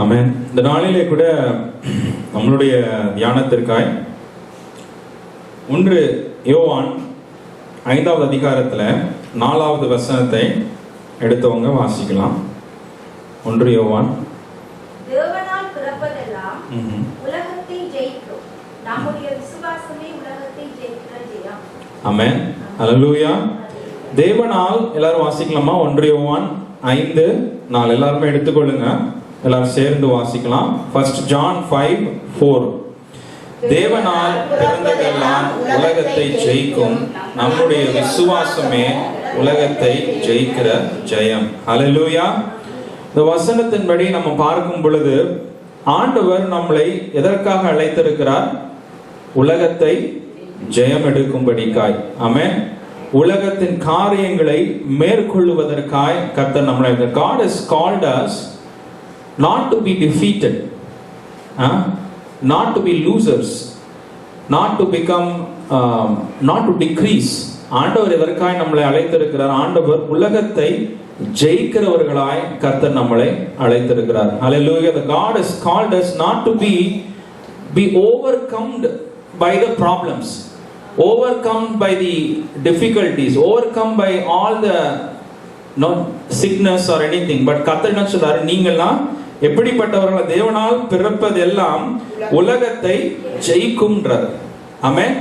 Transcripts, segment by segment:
ஆமென். இந்த நாளிலே கூட நம்மளுடைய தியானத்திற்காய் 1 யோவான் 5வது அதிகாரத்துல 4வது வசனத்தை எடுத்தவங்க வாசிக்கலாம். 1 யோவான். தேவனால் பிறப்பதெல்லாம் உலகத்தை ஜெயிக்கும், நம்முடைய விசுவாசமே உலகத்தை ஜெயிக்கிற ஜெயம். ஆமென். ஹல்லேலூயா. தேவனால், எல்லாரும் வாசிக்கலாமா? 1 யோவான் 5:4 எல்லாரும் எடுத்துக்கொள்ளுங்க, எல்லாரும் சேர்ந்து வாசிக்கலாம். 1 John 5:4. தேவனால் பிறந்ததெல்லாம் உலகத்தை ஜெயிக்கும், நம்முடைய விசுவாசமே உலகத்தை ஜெயிக்கிற ஜெயம். ஹல்லேலூயா. இந்த வசனத்தின்படி நம்ம பார்க்கும் பொழுது ஆண்டவர் நம்மளை எதற்காக அழைத்திருக்கிறார்? உலகத்தை ஜெயம் எடுக்கும்படிக்காய். ஆமென். உலகத்தின் காரியங்களை மேற்கொள்ளுவதற்காய் கர்த்தர் நம்மளை, God has called us not to be defeated, not to be losers, not to become not to decrease. ஆண்டவர் எதற்காய் நம்மளை அழைத்திருக்கிறார்? ஆண்டவர் உலகத்தை ஜெயிக்கிறவர்களாய் கர்த்தர் நம்மளை அழைத்திருக்கிறார். Hallelujah. The God has called us not to be overcome by the problems, overcome by the difficulties, overcome by all the sickness or anything. But கர்த்தர் என்ன சொல்றாரு? நீங்கள்லாம் எப்படிப்பட்டவர்கள்? தேவனால் பிறப்பது எல்லாம் உலகத்தை ஜெயிக்கும்ன்றார். ஆமென்.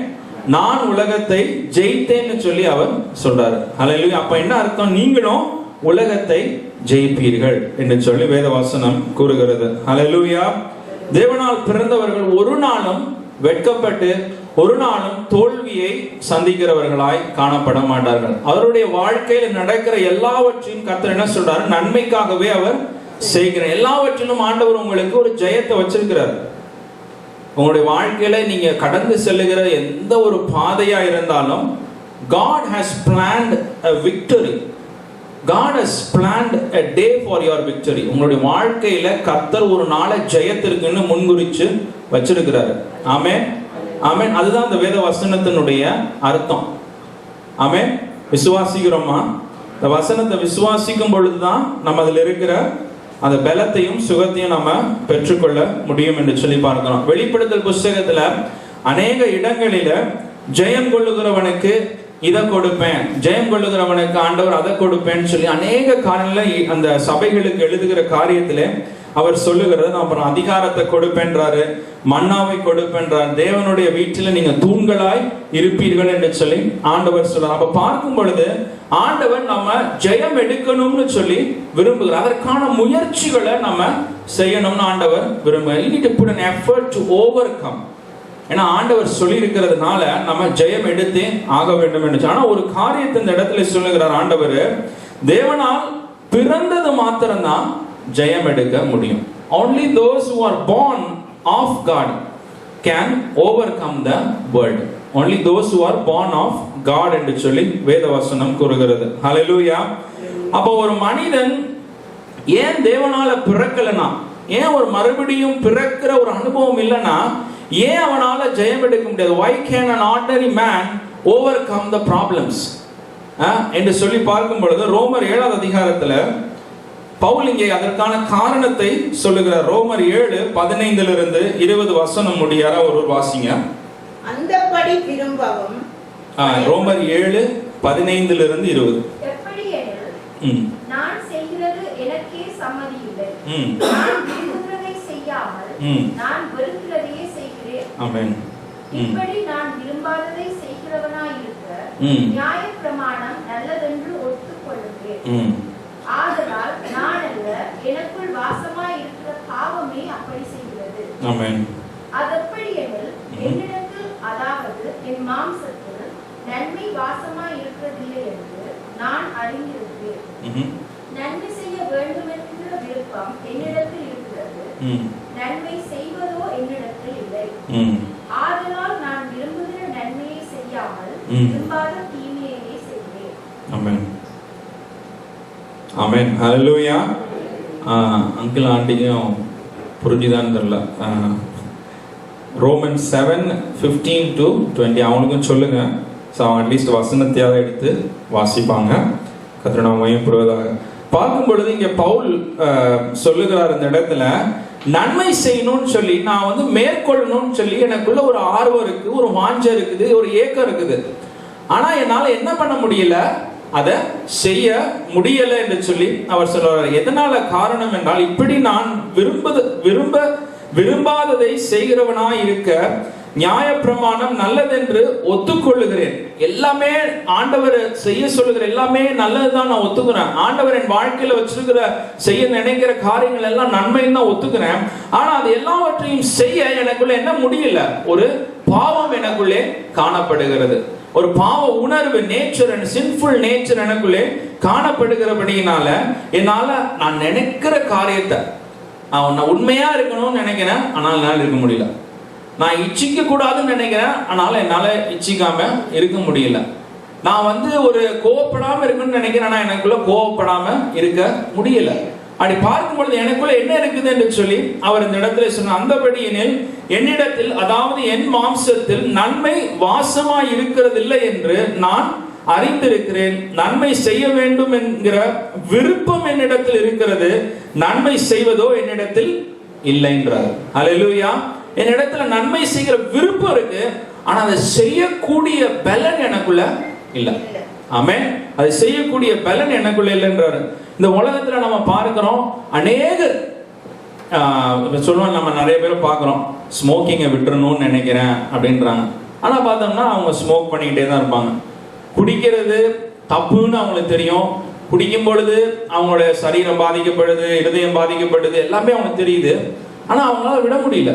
நான் உலகத்தை ஜெயித்தேன்னு சொல்லி அவர் சொல்றாரு. ஹல்லேலூயா. அப்ப என்ன அர்த்தம்? நீங்களும் உலகத்தை ஜெயிப்பீர்கள் என்று சொல்லி வேதவசனம் கூறுகிறது. ஹல்லேலூயா. தேவனால் பிறந்தவர்கள் ஒரு நாளும் வெட்கப்பட்டு ஒரு நாளும் தோல்வியை சந்திக்கிறவர்களாய் காணப்பட மாட்டார்கள். அவருடைய வாழ்க்கையில் நடக்கிற எல்லாவற்றையும் கர்த்தர் என்ன சொல்றாரு? நன்மைக்காகவே அவர் செய்கிற எல்லாவற்றிலும் ஆண்டவர் உங்களுக்கு ஒரு ஜெயத்தை வச்சிருக்கிறார். உங்களுடைய வாழ்க்கையில நீங்க கடந்து செல்லுகிற எந்த ஒரு பாதையா இருந்தாலும் God has planned a victory. God has planned a day for your victory. உங்களுடைய வாழ்க்கையில கர்த்தர் ஒரு நாளை ஜெயத்திற்குன்னு முன்குறிச்சு வச்சிருக்கிறார். ஆமென். ஆமென். அதுதான் இந்த வேத வசனத்தினுடைய அர்த்தம். ஆமென். விசுவாசிக்கிறோமா? இந்த வசனத்தை விசுவாசிக்கும் பொழுதுதான் நம்ம அதில் இருக்கிற அந்த பலத்தையும் சுகத்தையும் நம்ம பெற்றுக்கொள்ள முடியும் என்று சொல்லி பார்க்கிறோம். வெளிப்படுத்தல் புஸ்தகத்துல அநேக இடங்களில ஜெயம் கொள்ளுகிறவனுக்கு இதை கொடுப்பேன், ஜெயம் கொள்ளுகிறவனுக்கு ஆண்டவர் அதை கொடுப்பேன்னு சொல்லி அநேக காரியங்கள அந்த சபைகளுக்கு எழுதுகிற காரியத்திலே அவர் சொல்லுகிறது. அப்புறம் அதிகாரத்தை கொடுப்பேன்றாரு, மன்னாவை கொடுப்பேன்றார், தேவனுடைய வீட்டில் நீங்க தூண்களாய் இருப்பீர்கள் என்று சொல்லி ஆண்டவர் சொல்றார். அப்ப பார்க்கும் பொழுது ஆண்டவர் நம்ம ஜெயம் எடுக்கணும்னு சொல்லி விரும்புகிறார். அதற்கான முயற்சிகளை நம்ம செய்யணும்னு ஆண்டவர் விரும்புகிறார். You need to put an effort to overcome. ஏன்னா ஆண்டவர் சொல்லி இருக்கிறதுனால நம்ம ஜெயம் எடுத்தே ஆக வேண்டும் என்று. ஆனா ஒரு காரியத்தை இந்த இடத்துல சொல்லுகிறார் ஆண்டவர், தேவனால் பிறந்தது மாத்திரம்தான் ஜெயம் எடுக்க முடியும். Only those who are born of God can overcome the world. Only those who are born of God என்று சொல்லி வேதவசனம் கூறுகிறது. ஹல்லேலூயா. அப்போ ஒரு மனிதன் ஏன் தேவனால பிறக்கலனா, ஏன் ஒரு மறுபடியும் பிறக்கிற ஒரு அனுபவம் இல்லைன்னா ஏன் அவனால ஜெயம் எடுக்க முடியாது? Why can an ordinary man overcome the problems? என்று சொல்லி பார்க்கும் பொழுது ரோமர் 7வது அதிகாரத்துல பவுல் இங்கே அதற்கான காரணத்தை சொல்லுகிறார். ரோமர் 7:15 20 வசனம் முடியாரா ஒரு வாசிங்க. அந்தபடி திரும்பவும். ரோமர் 7:15 எப்படி எனில் நான் செய்கிறது எனக்கே சம்மதி இல்லை, நான் விரும்புகிறதை செய்யாமல் நான் வெறுக்கிறதையே செய்கிறேன். ஆமென். இப்படி நான் விரும்பாததை செய்கிறவனாய் இருக்க நியாயப்பிரமாணம் நல்லதென்று ஒத்துக்கொள்கிறேன். ஆதலால் நான் அல்ல, எனக்குள் வாசமாய் இருக்கிற பாவமே அப்படி செய்கிறது. ஆமென். அதெப்படி எனில் என்னிடத்தில், அதாவது என் மாம்சத்தில் நன்மை வாசமாய் இருக்கிறதில்லை என்று நான் அறிந்திருக்கிறேன். நன்மை செய்ய வேண்டும் என்கிற விருப்பம் என்னிடத்தில் இருக்கிறது, நன்மை செய்வதோ என்னிடத்தில் இல்லை. ஆதலால் நான் விரும்புகிற நன்மையை செய்யாமல் விரும்பாத தீமையை செய்கிறேன். ஆமென். ஆமென். ஹல்லேலூயா. அங்கிள் ஆண்டிக்கும் புரிஞ்சுதான் தெரியல. ரோமன் 7:15-20 அவங்களுக்கும் சொல்லுங்க. ஸோ அவங்க அட்லீஸ்ட் வசனத்தையாவது எடுத்து வாசிப்பாங்க. கர்த்தர் நாம மகிமைப்படுவதாக. பார்க்கும் பொழுது இங்க பவுல் சொல்லுகிறார் இந்த இடத்துல, நன்மை செய்யணும்னு சொல்லி நான் வந்து மேற்கொள்ளணும்னு சொல்லி எனக்குள்ள ஒரு ஆர்வம் இருக்கு, ஒரு வாஞ்சை இருக்குது, ஒரு ஏக்கம் இருக்குது. ஆனா என்னால என்ன பண்ண முடியல, அதை செய்ய முடியல என்று சொல்லி அவர் சொல்றார். எதனால காரணம் என்றால், இப்படி நான் விரும்பாததை செய்கிறவனாய் இருக்க நியாயப்பிரமாணம் நல்லதென்று ஒத்துக்கொள்ளுகிறேன். எல்லாமே ஆண்டவர் செய்ய சொல்லுகிற எல்லாமே நல்லதுதான் நான் ஒத்துக்கிறேன். ஆண்டவர் என் வாழ்க்கையில வச்சிருக்கிற செய்ய நினைக்கிற காரியங்கள் எல்லாம் நன்மைன்னு தான் ஒத்துக்கிறேன். ஆனா அது எல்லாவற்றையும் செய்ய எனக்குள்ள என்ன முடியல, ஒரு பாவம் எனக்குள்ளே காணப்படுகிறது. ஒரு பாவ உணர்வு, நேச்சர் அண்ட் சின்ஃபுல் நேச்சர் எனக்குள்ளே காணப்படுகிறபடியினால என்னால நான் நினைக்கிற காரியத்தை நான் உண்மையா இருக்கணும்னு நினைக்கிறேன், ஆனால் என்னால் இருக்க முடியல. நான் இச்சிக்க கூடாதுன்னு நினைக்கிறேன், ஆனால் என்னால இச்சிக்காம இருக்க முடியல. நான் வந்து ஒரு கோவப்படாம இருக்கணும்னு நினைக்கிறேன், ஆனா எனக்குள்ள கோவப்படாம இருக்க முடியல. அப்படி பார்க்கும் பொழுது எனக்குள்ள என்ன இருக்குது என்று சொல்லி அவர் இந்த இடத்துல சொன்ன, அந்தபடியெனில் என்னிடத்தில், அதாவது என் மாம்சத்தில் நன்மை வாசமாய் இருக்கிறதில்லை என்று நான் அறிந்திருக்கிறேன். நன்மை செய்ய வேண்டும் என்கிற விருப்பம் என்னிடத்தில் இருக்கிறது, நன்மை செய்வதோ என்னிடத்தில் இல்லை என்றார். அல்லேலூயா. என்னிடத்துல நன்மை செய்கிற விருப்பம் இருக்கு, ஆனா அதை செய்யக்கூடிய பலன் எனக்குள்ள இல்ல. ஆமென். அதை செய்யக்கூடிய பலன் எனக்குள்ள இல்லைன்றாரு. இந்த உலகத்துல நம்ம பார்க்கிறோம், அநேகர் சொல்லுவாங்க, நம்ம நிறைய பேர் பார்க்கிறோம், ஸ்மோக்கிங்கை விட்டுறணும்னு நினைக்கிறேன் அப்படின்றாங்க. ஆனா பார்த்தோம்னா அவங்க ஸ்மோக் பண்ணிக்கிட்டே தான் இருப்பாங்க. குடிக்கிறது தப்புன்னு அவங்களுக்கு தெரியும். குடிக்கும் பொழுது அவங்களுடைய சரீரம் பாதிக்கப்படுது, இருதயம் பாதிக்கப்படுது, எல்லாமே அவங்களுக்கு தெரியுது. ஆனா அவங்களால விட முடியல.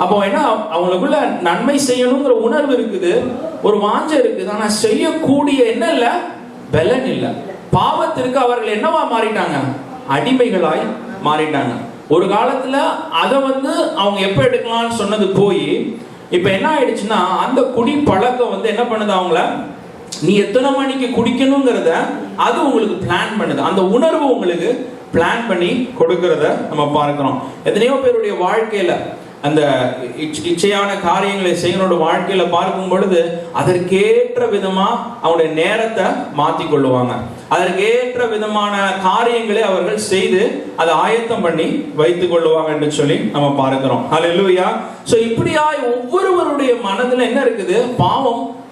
அப்போ என்ன, அவங்களுக்குள்ள நன்மை செய்யணுங்கிற உணர்வு இருக்குது, ஒரு வாஞ்சை இருக்குது, ஆனா செய்யக்கூடிய என்ன இல்ல, பலன் இல்ல. பாவத்திற்கு அவர்கள் என்னவா மாறிட்டாங்க, அடிமைகளாய் மாறிட்டாங்க. ஒரு காலத்துல அதை வந்து அவங்க எப்ப எடுக்கலாம்னு சொன்னது போய் இப்ப என்ன ஆயிடுச்சுன்னா, அந்த குடி பழக்கம் வந்து என்ன பண்ணுது, அவங்கள நீ எத்தனை மணிக்கு குடிக்கணுங்கிறத அது உங்களுக்கு பிளான் பண்ணுது. அந்த உணர்வு உங்களுக்கு பிளான் பண்ணி கொடுக்கறத நம்ம பார்க்கிறோம். எத்தனையோ பேருடைய வாழ்க்கையில அந்த இச்சையான காரியங்களை செய்யறோட வாழ்க்கையில பார்க்கும் பொழுது அதற்கேற்ற விதமா அவங்களுடைய நேரத்தை மாத்தி கொள்ளுவாங்க. அதற்கேற்ற விதமான காரியங்களை அவர்கள் செய்து அதை ஆயத்தம் பண்ணி வைத்துக் கொள்ளுவாங்க என்று சொல்லி நம்ம பார்க்கிறோம். அல்லேலூயா. சோ இப்படியாய் ஒவ்வொருவருடைய மனதுல என்ன இருக்குது,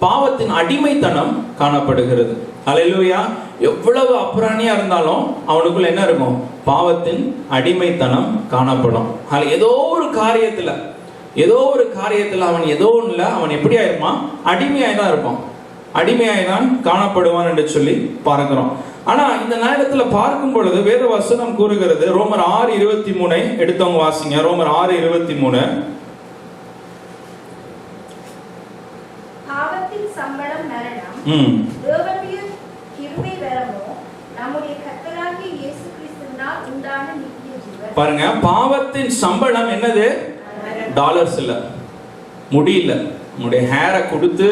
பாவத்தின் அடிமைத்தனம் காணப்படுகிறது. அல்லேலூயா. எவ்வளவு அப்புறாணியா இருந்தாலும் அவனுக்குள்ள என்ன இருக்கும், பாவத்தின் அடிமைத்தனம் காணப்படும். ஏதோ ஒரு காரியத்துல அவன் ஏதோ ஒண்ணுல அவன் எப்படி ஆயிருப்பான், அடிமையாய் தான் இருப்பான், அடிமையாய் தான் காணப்படுவான் என்று சொல்லி பார்க்கிறோம். ஆனா இந்த நேரத்துல பார்க்கும் பொழுது வேத வசனம் கூறுகிறது, ரோமர் 6:23 எடுத்தவங்க வாசிங்க. ரோமர் 6:23. பாவத்தின் சம்பளம் மரணம், தேவனுடைய கிருபை வரமோ நம்முடைய கர்த்தராகிய இயேசு கிறிஸ்துவினால் உண்டான நித்திய ஜீவன். பாருங்க, பாவத்தின் சம்பளம் என்னது, டாலர்ஸ் இல்ல, முடியல. உங்களுடைய ஹேரை கொடுத்து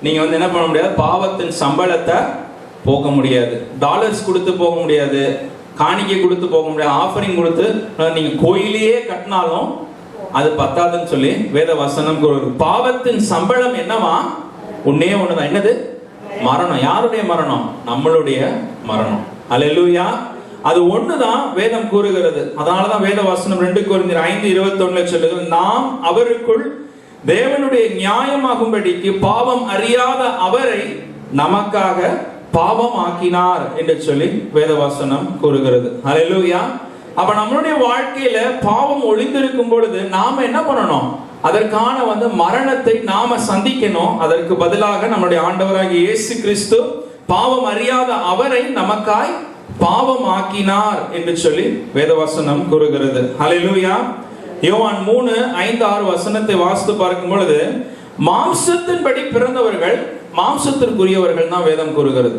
நீங்க வந்து என்ன பண்ண முடியாது, பாவத்தின் சம்பளத்தை போக முடியாது. டாலர்ஸ் கொடுத்து போக முடியாது, காணிக்கை கொடுத்து போக முடியாது, ஆஃபரிங் கொடுத்து நீங்க கோயிலையே கட்டினாலும் அது பத்தாதுன்னு சொல்லி வேத வசனம் கூறுது. பாவத்தின் சம்பளம் என்னவா, ஒன்னே ஒண்ணுதான். என்னது, மரணம். யாருடைய மரணம், நம்மளுடைய மரணம். அல்லேலூயா. அது ஒண்ணுதான் வேதம் கூறுகிறது. அதனாலதான் வேத வசனம் 2 கொரிந்தியர் 5:21 சொல்லுது, நாம் அவருக்குள் தேவனுடைய நியாயமாகும்படிக்கு பாவம் அறியாத அவரை நமக்காக பாவம் ஆக்கினார் என்று சொல்லி வேத வசனம் கூறுகிறது. அல்லேலூயா. அப்ப நம்மளுடைய வாழ்க்கையில பாவம் ஒளிந்திருக்கும் பொழுது நாம என்ன பண்ணணும், அதற்கான வந்து மரணத்தை நாம சந்திக்கணும். அதற்கு பதிலாக நம்முடைய ஆண்டவராகிய இயேசு கிறிஸ்து பாவம் அறியாத அவரை நமக்காய் பாவம் ஆக்கினார் என்று சொல்லி வேதவசனம் கூறுகிறது. ஹல்லேலூயா. யோவான் 3:5-6 வசனத்தை வாசித்து பார்க்கும் பொழுது, மாம்சத்தின்படி பிறந்தவர்கள் மாம்சத்திற்குரியவர்கள் தான் வேதம் கூறுகிறது.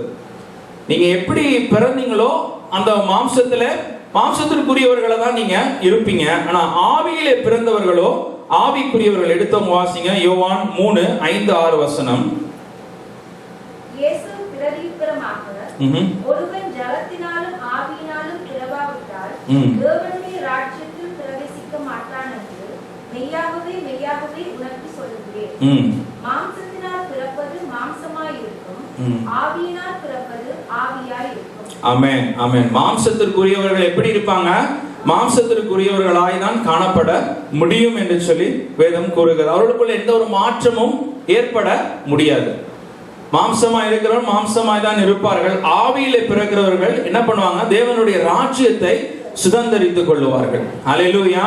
நீங்க எப்படி பிறந்தீங்களோ அந்த மாம்சத்திற்குரியவர்களை தான் நீங்க இருப்பீங்க. ஆனா ஆவியிலே பிறந்தவர்களோ ஆவிக்குரியவர்கள். எடுத்தவங்க வாசிங்க, யோவான் 3:5-6 வசனம். இயேசு பிரதியுத்தரமாக, ஒருவன் ஜலத்தினாலும் ஆவியினாலும் பிறவாவிட்டால் தேவனுடைய ராஜ்யத்தில் பிரவேசிக்க மாட்டான் என்று மெய்யாகவே மெய்யாகவே உனக்கு சொல்லுகிறேன். மாம்சத்தினால் பிறப்பது மாம்சமாய் இருக்கும், ஆவியினால் பிறப்பது ஆவியாய் இருக்கும். ஆமென் ஆமென். மாம்சத்திற்குரியவர்கள் எப்படி இருப்பாங்க? மாம்சத்திற்குரியவர்களாய் தான் காணப்பட முடியும் என்று சொல்லி வேதம் கூறுகிறது. அவர்களுக்குள்ள எந்த ஒரு மாற்றமும் ஏற்பட முடியாது. மாம்சமாய் இருக்கிறவர்கள் மாம்சமாய் தான் இருப்பார்கள். ஆவியிலே பிறக்கிறவர்கள் என்ன பண்ணுவாங்க? தேவனுடைய ராஜ்யத்தை சுதந்தரித்துக் கொள்ளுவார்கள். அல்லேலூயா.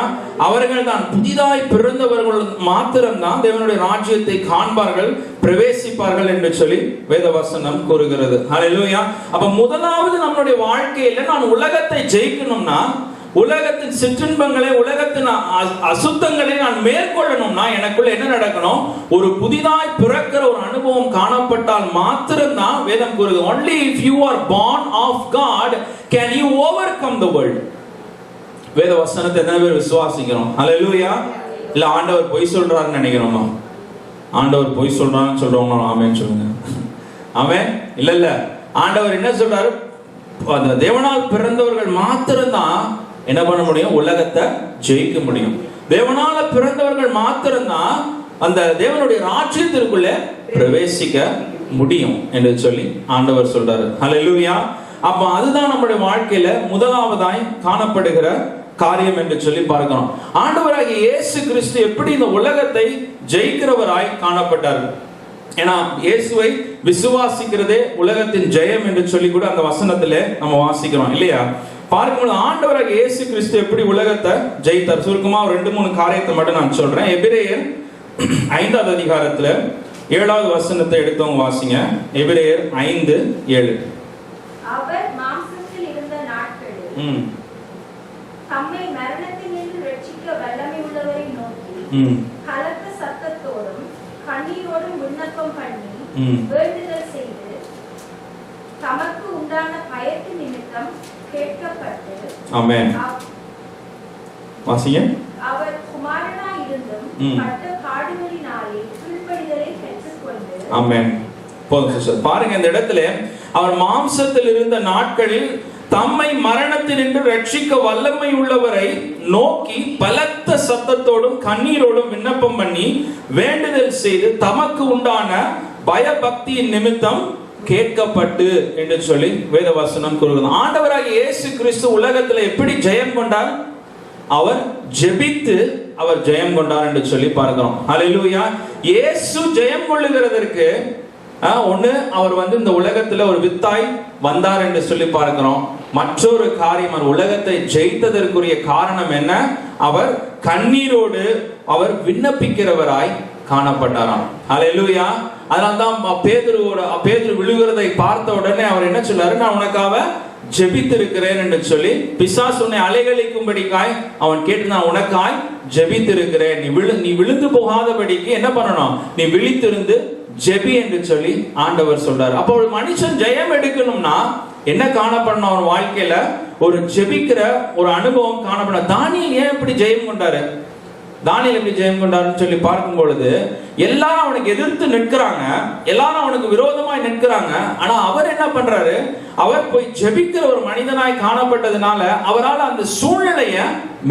அவர்கள் தான் புதிதாய் பிறந்தவர்கள் மாத்திரம்தான் தேவனுடைய ராஜ்யத்தை காண்பார்கள், பிரவேசிப்பார்கள் என்று சொல்லி வேதவசனம் கூறுகிறது. அல்லேலூயா. அப்ப முதலாவது நம்மளுடைய வாழ்க்கையில நான் உலகத்தை ஜெயிக்கணும்னா, உலகத்தின் சிற்றின்பங்களை, உலகத்தின் அசுத்தங்களை நான் மேற்கொள்ளணும்னா எனக்குள்ள என்ன நடக்கணும்? ஒரு புதிதாய் பிறக்கிற ஒரு அனுபவம் காணப்பட்டால் மாத்திரம்தான் வேதம் கூறுது. only if you are born of God can you overcome the world. வேத வசனத்தை என்ன பேர் விசுவாசிக்கிறோம்? அல்லேலூயா. இல்ல ஆண்டவர் பொய் சொல்றாருன்னு நினைக்கிறோமா? ஆண்டவர் பொய் சொல்றான்னு சொல்றவங்க ஆமென் சொல்லுங்க. ஆமென். இல்ல இல்ல, ஆண்டவர் என்ன சொல்றாரு? அந்த தேவனால் பிறந்தவர்கள் மாத்திரம்தான் என்ன பண்ண முடியும்? உலகத்தை ஜெயிக்க முடியும். தேவனால பிறந்தவர்கள் மாத்திரம்தான் அந்த தேவனுடைய ராஜ்யத்திற்குள்ள பிரவேசிக்க முடியும் என்று சொல்லி ஆண்டவர் சொல்றாரு. அல்லேலூயா. அப்ப அதுதான் நம்முடைய வாழ்க்கையில முதலாவதாய் காணப்படுகிற காரியம் என்று சொல்லி பார்க்கிறோம். ஆண்டவராகிய இயேசு கிறிஸ்து எப்படி இந்த உலகத்தை ஜெயிக்கிறவராய் காணப்பட்டார்? ஏன்னா இயேசுவை விசுவாசிக்கிறதே உலகத்தின் ஜெயம் என்று சொல்லி கூட அந்த வசனத்திலே நம்ம வாசிக்கிறோம் இல்லையா? பார்க்கும்போது ஆண்டவராகிய இயேசு கிறிஸ்து எப்படி உலகத்தை ஜெயித்தார்? சுருக்கமா ஒரு 2-3 காரியத்தை மட்டும் நான் சொல்றேன். எபிரேயர் 5வது அதிகாரத்துல 7வது வசனத்தை எடுத்தவங்க வாசிங்க. எபிரேயர் 5:7. அவர் மாம்சத்தில் இருந்த நாட்களில் தம்மை மரணத்தினின்று ரட்சிக்க வல்லமை உள்ளவரை நோக்கி கலக்க சத்தத்தோடும் கண்ணீரோடும் விண்ணப்பம் பண்ணி வேண்டுதல் செய்து தமக்கு உண்டான பயத்தின் நிமித்தம் கேட்கப்பட்டு, ஆமென், வாசிங்க, அவர் குமாரனாய் இருந்தும் பட்ட பாடுகளினாலே கீழ்ப்படிதலை பெற்றுக்கொண்டு, ஆமென். போதும் சிஸ்டர். பாருங்க இந்த இடத்துல அவர் மாம்சத்தில் இருந்த நாட்களில் தம்மை மரணத்தினின்று ரட்சிக்க வல்லமை உள்ளவரை நோக்கி பலத்த சத்தத்தோடும் கண்ணீரோடும் விண்ணப்பம் பண்ணி வேண்டுதல் செய்து தமக்கு உண்டான பயபக்தியின் நிமித்தம் கேட்கப்பட்டு என்று சொல்லி வேதவசனம் கூறுகிறது. ஆண்டவராகிய இயேசு கிறிஸ்து உலகத்துல எப்படி ஜெயம் கொண்டார்? அவர் ஜெபித்து அவர் ஜெயம் கொண்டார் என்று சொல்லி பார்க்கிறோம். அல்லேலூயா. இயேசு ஜெயம் கொள்ளுகிறதற்கு ஒண்ணு அவர் இந்த உலகத்துல ஒரு வித்தாய் வந்தார் என்று சொல்லி பார்க்கிறோம். மற்றொரு காரியம், அவர் உலகத்தை ஜெயித்ததற்குரிய காரணம் என்ன? அவர் கண்ணீரோடு அவர் விண்ணப்பிக்கிறவராய் காணப்பட்டாராம். அல்லேலூயா. அதனால்தான் பேதுரு விழுகிறதை பார்த்த உடனே அவர் என்ன சொல்லாரு? நான் உனக்காக ஜெபித்திருக்கிறேன் என்று சொல்லி, பிசாசு உன்னை அலைகழிக்கும்படிக்காய் அவன் கேட்டு நான் உனக்காய் ஜெபித்திருக்கிறேன், நீ விழுந்து போகாதபடிக்கு என்ன பண்ணணும்? நீ விழித்திருந்து ஜெபி என்று சொல்லி ஆண்டவர் சொல்றாரு. அப்போ ஒரு மனுஷன் ஜெயம் எடுக்கணும்னா என்ன காணப்படணும்? அவர் வாழ்க்கையில ஒரு ஜெபிக்கிற ஒரு அனுபவம் காணப்படும். தானியேல் ஏன் இப்படி ஜெயம் கொண்டாரு? தானியேல் எப்படி ஜெயம் கொண்டாருன்னு சொல்லி பார்க்கும் பொழுது எல்லாரும் அவனுக்கு எதிர்த்து நிற்கிறாங்க, எல்லாரும் அவனுக்கு விரோதமாய் நிற்கிறாங்க. ஆனா அவர் என்ன பண்றாரு? அவர் போய் ஜெபிக்கிற ஒரு மனிதனாய் காணப்பட்டதுனால அவரால் அந்த சூழ்நிலைய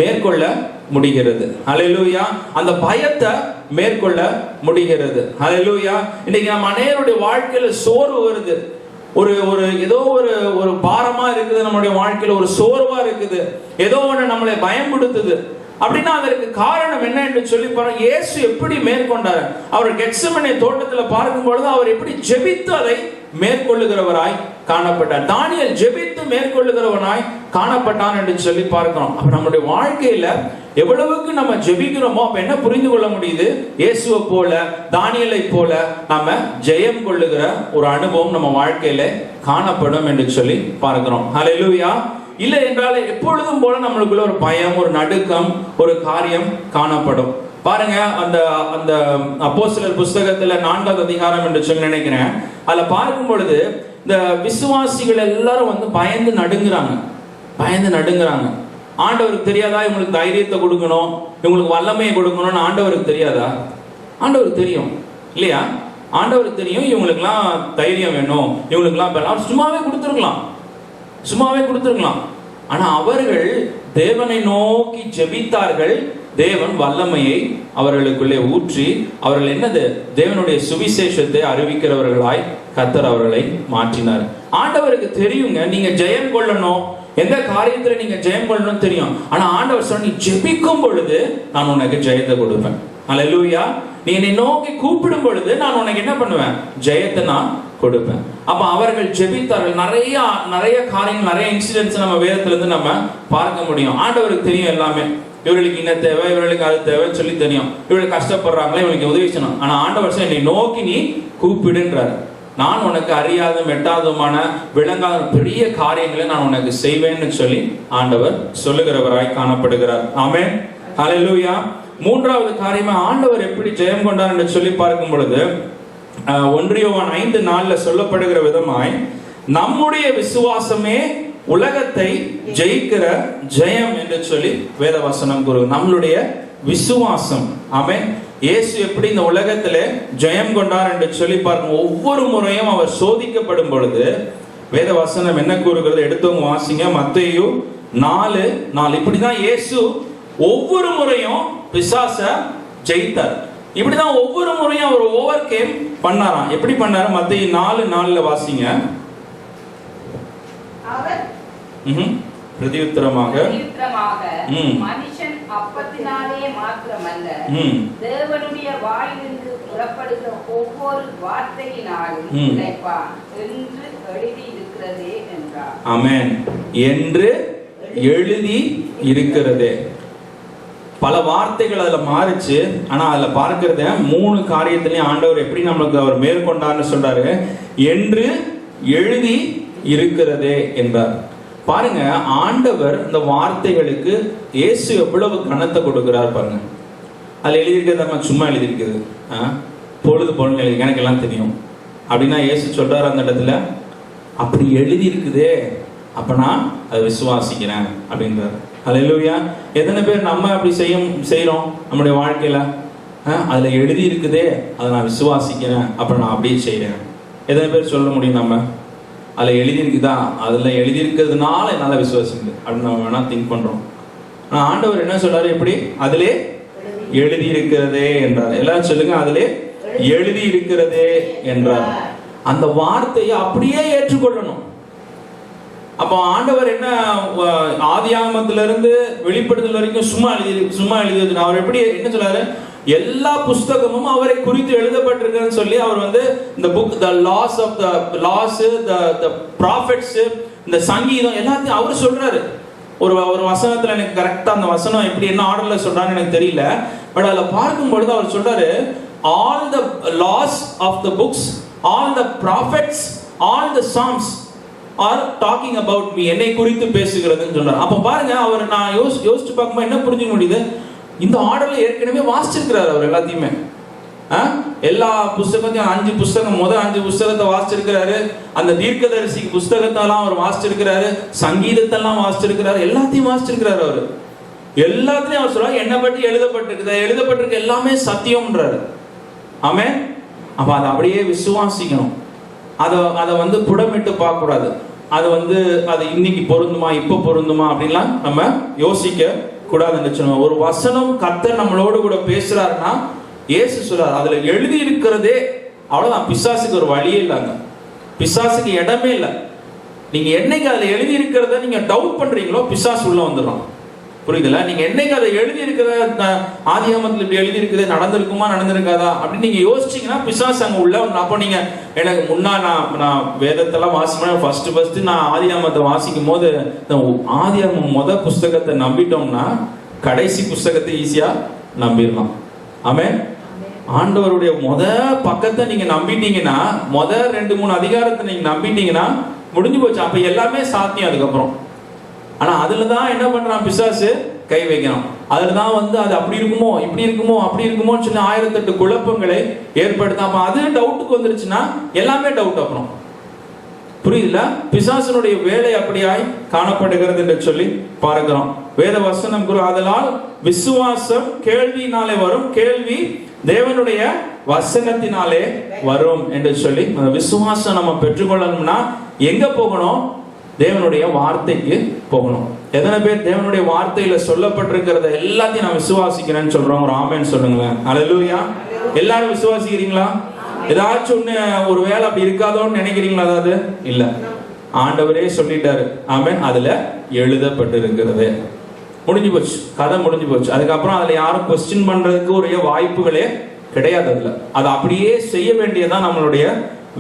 மேற்கொள்ள முடிகிறது. அல்லேலூயா. அந்த பயத்தை மேற்கொள்ள முடிகிறது. அல்லேலூயா. இன்னைக்கு நம்ம அனைவருடைய வாழ்க்கையில சோர்வு வருது, ஒரு ஏதோ ஒரு பாரமா இருக்குது, நம்மளுடைய வாழ்க்கையில ஒரு சோர்வா இருக்குது, ஏதோ ஒண்ணு நம்மளை பயன்படுத்துது அப்படின்னா அதற்கு காரணம் என்ன என்று சொல்லி பாருங்க. இயேசு எப்படி மேற்கொண்டார்? அவர் கெத்செமனே தோட்டத்தில் பார்க்கும் பொழுது அவர் எப்படி ஜெபித்து அதை மேற்கொள்ளுகிறவராய் காணப்பட்டார். தானியேல் ஜெபித்து மேற்கொள்ளுகிறவனாய் காணப்பட்டான் என்று சொல்லி பார்க்கிறோம். அப்ப நம்முடைய வாழ்க்கையில எவ்வளவுக்கு நம்ம ஜெபிக்கிறோமோ அப்ப என்ன புரிந்து கொள்ள முடியுது? இயேசுவை போல, தானியேலை போல நாம ஜெயம் கொள்ளுகிற ஒரு அனுபவம் நம்ம வாழ்க்கையில காணப்படும் என்று சொல்லி பார்க்கிறோம். ஹல்லேலூயா. இல்லை என்றால் எப்பொழுதும் போல நம்மளுக்குள்ள ஒரு பயம், ஒரு நடுக்கம், ஒரு காரியம் காணப்படும். பாருங்க, அந்த அப்போஸ்தலர் புஸ்தகத்துல 4வது அதிகாரம் என்று சொல்லி நினைக்கிறேன். அதுல பார்க்கும் பொழுது இந்த விசுவாசிகள் எல்லாரும் பயந்து நடுங்குறாங்க. ஆண்டவருக்கு தெரியாதா இவங்களுக்கு தைரியத்தை கொடுக்கணும், இவங்களுக்கு வல்லமையை கொடுக்கணும்னு ஆண்டவருக்கு தெரியாதா? ஆண்டவருக்கு தெரியும் இல்லையா? ஆண்டவருக்கு தெரியும் இவங்களுக்குலாம் தைரியம் வேணும், இவங்களுக்குலாம் சும்மாவே கொடுத்துருக்கலாம். ஆனா அவர்கள் தேவனை நோக்கி ஜெபித்தார்கள். தேவன் வல்லமையை அவர்களுக்குள்ளே ஊற்றி அவர்கள் என்னது தேவனுடைய சுவிசேஷத்தை அறிவிக்கிறவர்களாய் கர்த்தர் அவர்களை மாற்றினார். ஆண்டவருக்கு தெரியுங்க, நீங்க ஜெயம் கொள்ளணும், எந்த காரியத்துல நீங்க ஜெயம் கொள்ளணும் தெரியும். ஆனா ஆண்டவர் சொன்ன, நீ ஜெபிக்கும் பொழுது நான் உனக்கு ஜெயத்தை கொடுப்பேன். அல்லேலூயா. நீ என்னை நோக்கி கூப்பிடும் பொழுது நான் உனக்கு என்ன பண்ணுவேன்? ஜெயத்தை நான் கொடுப்பேன். அப்ப அவர்கள் ஜெபித்தார்கள். நிறைய காரியங்கள், நிறைய இன்சிடென்ட்ஸ் நம்ம வேதத்துல இருந்து நம்ம பார்க்க முடியும். ஆண்டவருக்கு தெரியும் எல்லாமே. இவர்களுக்கு என்ன தேவை, இவர்களுக்கு அது தேவைன்னு சொல்லி தெரியும். இவர்களுக்கு கஷ்டப்படுறாங்களே, இவங்களுக்கு உதவி செய்யணும். ஆனா ஆண்டவர் என்னை நோக்கி நீ கூப்பிடுன்றாரு. நான் உனக்கு அறியாத மெட்டாதமான விளங்காத பெரிய காரியங்களை நான் உனக்கு செய்வேன்னு சொல்லி ஆண்டவர் சொல்லுகிறவராய் காணப்படுகிறார். ஆமென். ஹல்லேலூயா. மூன்றாவது காரியமா ஆண்டவர் எப்படி ஜெயம் கொண்டார் என்று சொல்லி பார்க்கும் பொழுது 1 யோவான் 5:4 சொல்லப்படுகிற விதமாய், நம்முடைய விசுவாசமே உலகத்தை ஜெயிக்கிற ஜெயம் என்று சொல்லி வேத வசனம் கூறுது. நம்மளுடைய விசுவாசம். ஆமென். இயேசு எப்படி இந்த உலகத்திலே ஜெயம் கொண்டார் என்று சொல்லி பார்க்கும் ஒவ்வொரு முறையும் அவர் சோதிக்கப்படும் பொழுது வேத வசனம் என்ன கூறுகிறது? எடுத்தவங்க வாசிங்க. மத்தேயு 4:4. இப்படிதான் இயேசு ஒவ்வொரு முறையும் பிசாச ஜெயித்தார். இப்படிதான் ஒவ்வொரு முறையும் அவர் ஓவர் கேம் பண்ணாராம். எப்படி பண்ணாரு? மத்தேயு 4:4 வாசிங்க. பிரதியுத்தரமாக மனுஷன் அப்பத்தினாலே மாத்திரமல்ல, தேவனுடைய வாயிலிருந்து புறப்படுகிற ஒவ்வொரு வார்த்தையினாலும் பிழைப்பான் என்று எழுதி இருக்கிறதே என்றார். ஆமென். என்று எழுதி இருக்கிறதே. பல வார்த்தைகள் அதுல மாறிச்சு. ஆனா அதுல பார்க்கிறத 3 காரியத்திலையும் ஆண்டவர் எப்படி நம்மளுக்கு அவர் மேற்கொண்டார்னு சொல்றாரு. என்று எழுதி இருக்கிறதே என்றார். பாருங்க, ஆண்டவர் இந்த வார்த்தைகளுக்கு இயேசு எவ்வளவு கனத்தை கொடுக்கிறார் பாருங்க. அதுல எழுதியிருக்கிறது நம்ம சும்மா எழுதியிருக்குது, பொழுது பொழுது எழுதி எனக்கு எல்லாம் தெரியும் அப்படின்னா இயேசு சொல்றாரு அந்த இடத்துல, அப்படி எழுதி இருக்குதே அப்ப நான் அதை விசுவாசிக்கிறேன் அப்படின்றார். அல்லேலூயா. எத்தனை பேர் நம்ம அப்படி செய்யறோம் நம்முடைய வாழ்க்கையில? அதுல எழுதி இருக்குதே அதை நான் விசுவாசிக்கிறேன், அப்ப நான் அப்படியே செய்யறேன். எத்தனை பேர் சொல்ல முடியும்? நம்ம அதுல எழுதி இருக்குதா, அதுல எழுதி இருக்கிறதுனால என்னால விசுவாசிக்குது அப்படின்னு நம்ம வேணா திங்க் பண்றோம். ஆனா ஆண்டவர் என்ன சொல்றாரு? எப்படி? அதிலே எழுதி இருக்கிறதே என்றார். எல்லாரும் சொல்லுங்க, அதிலே எழுதி இருக்கிறதே என்றார். அந்த வார்த்தையை அப்படியே ஏற்றுக்கொள்ளணும். அப்போ ஆண்டவர் என்ன ஆதியாகமத்திலிருந்து வெளிப்படுத்தல் வரைக்கும் சும்மா எழுதி அவர் எப்படி என்ன சொல்றாரு? எல்லா புஸ்தகமும் அவரை குறித்து எழுதப்பட்டிருக்குன்னு சொல்லி அவர் இந்த book, the laws of the prophets, இந்த சங்கீதம் எல்லாத்தையும் அவர் சொல்றாரு. ஒரு வசனத்துல எனக்கு கரெக்டா அந்த வசனம் எப்படி என்ன ஆர்டர்ல சொல்றான்னு எனக்கு தெரியல. பட் அதுல பார்க்கும் பொழுது அவர் சொல்றாரு, all the laws of the books, all the prophets, all the psalms are talking about me, என்னை குறித்து பேசுகிறதுன்னு சொல்றாரு. அப்ப பாருங்க, அவர் நான் யோசிச்சு பார்க்கும்போது என்ன புரிஞ்சுக்க முடியுது? இந்த ஆர்டர்ல ஏற்கனவே வாசிச்சிருக்கிறார் அவர் எல்லாத்தையுமே. எல்லா புஸ்தகத்தையும் 5 புஸ்தகம், முதல் 5 புஸ்தகத்தை வாசிச்சிருக்கிறாரு. அந்த தீர்க்கதரிசி புஸ்தகத்தெல்லாம் அவர் வாசிச்சிருக்கிறாரு. சங்கீதத்தெல்லாம் வாசிச்சிருக்கிறாரு. எல்லாத்தையும் வாசிச்சிருக்கிறாரு அவர். எல்லாத்தையும் அவர் சொல்றாரு, என்னை பற்றி எழுதப்பட்டிருக்கு எல்லாமே சத்தியம்ன்றாரு. ஆமென். அப்ப அதை அப்படியே விசுவாசிக்கணும். அதை புடமிட்டு பார்க்க கூடாது. அது இன்னைக்கு பொருந்துமா, இப்ப பொருந்துமா அப்படின்லாம் நம்ம யோசிக்க கூடாதுன்னு. ஒரு வசனம் கர்த்தர் நம்மளோடு கூட பேசுறாருன்னா இயேசு சொல்றாரு, அதுல எழுதி இருக்கிறதே அவ்வளவுதான். பிசாசுக்கு ஒரு வழியே இல்லைங்க, பிசாசுக்கு இடமே இல்லை. நீங்க என்னைக்கு அதுல எழுதி இருக்கிறத நீங்க டவுட் பண்றீங்களோ பிசாசு உள்ள வந்துடும். புரியுதுல? நீங்க என்னைக்கு அதை எழுதி இருக்கிற ஆதியாகமத்தில் இப்படி எழுதி இருக்குது, நடந்திருக்குமா நடந்திருக்காதா அப்படின்னு நீங்க யோசிச்சீங்கன்னா பிசாசு அங்க உள்ள. அப்போ நீங்க எனக்கு முன்னா நான் வேதத்தெல்லாம் வாசிப்பேன். ஃபர்ஸ்ட் நான் ஆதியாகமத்தை வாசிக்கும் போது ஆதியாகமம் முதல் புஸ்தகத்தை நம்பிட்டோம்னா கடைசி புஸ்தகத்தை ஈஸியா நம்பிடலாம். ஆமென். ஆண்டவருடைய பக்கத்தை நீங்க நம்பிட்டீங்கன்னா, 2-3 அதிகாரத்தை நீங்க நம்பிட்டீங்கன்னா முடிஞ்சு போச்சு. அப்ப எல்லாமே சாத்தியம் அதுக்கப்புறம். ஆனா அதுலதான் என்ன பண்றான் பிசாசு? கை வைக்கிறான். அதுலதான் அது அப்படி இருக்குமோ, இப்படி இருக்குமோ, அப்படி இருக்குமோன்னு சொல்லி 1008 குழப்பங்களை ஏற்படுத்த. அப்ப அது டவுட்டுக்கு வந்துருச்சுன்னா எல்லாமே டவுட். அப்புறம் புரியுதுல? பிசாசனுடைய வேலை அப்படியாய் காணப்படுகிறது என்று சொல்லி பார்க்கிறோம். வேத வசனம் குரு, அதனால் விசுவாசம் கேள்வியினாலே வரும், கேள்வி தேவனுடைய வசனத்தினாலே வரும் என்று சொல்லி அந்த விசுவாசம் நம்ம பெற்றுக்கொள்ளணும்னா எங்க போகணும்? தேவனுடைய வார்த்தைக்கு போகணும். எத்தனை பேர் தேவனுடைய வார்த்தையில சொல்லப்பட்டிருக்கிறத எல்லாத்தையும் நான் விசுவாசிக்கிறேன்னு சொல்றோம்? ஒரு ஆமென் சொல்லுங்களேன். அல்லேலூயா. எல்லாரும் விசுவாசிக்கிறீங்களா? ஏதாச்சும் ஒண்ணு ஒரு வேலை அப்படி இருக்காதோன்னு நினைக்கிறீங்களா? அதாவது இல்ல, ஆண்டவரே சொல்லிட்டாரு. ஆமென். அதுல எழுதப்பட்டிருக்கிறது. முடிஞ்சு போச்சு, கதை முடிஞ்சு போச்சு. அதுக்கப்புறம் அதுல யாரும் கொஸ்டின் பண்றதுக்கு ஒரு வாய்ப்புகளே கிடையாது. அதுல அது அப்படியே செய்ய வேண்டியதான் நம்மளுடைய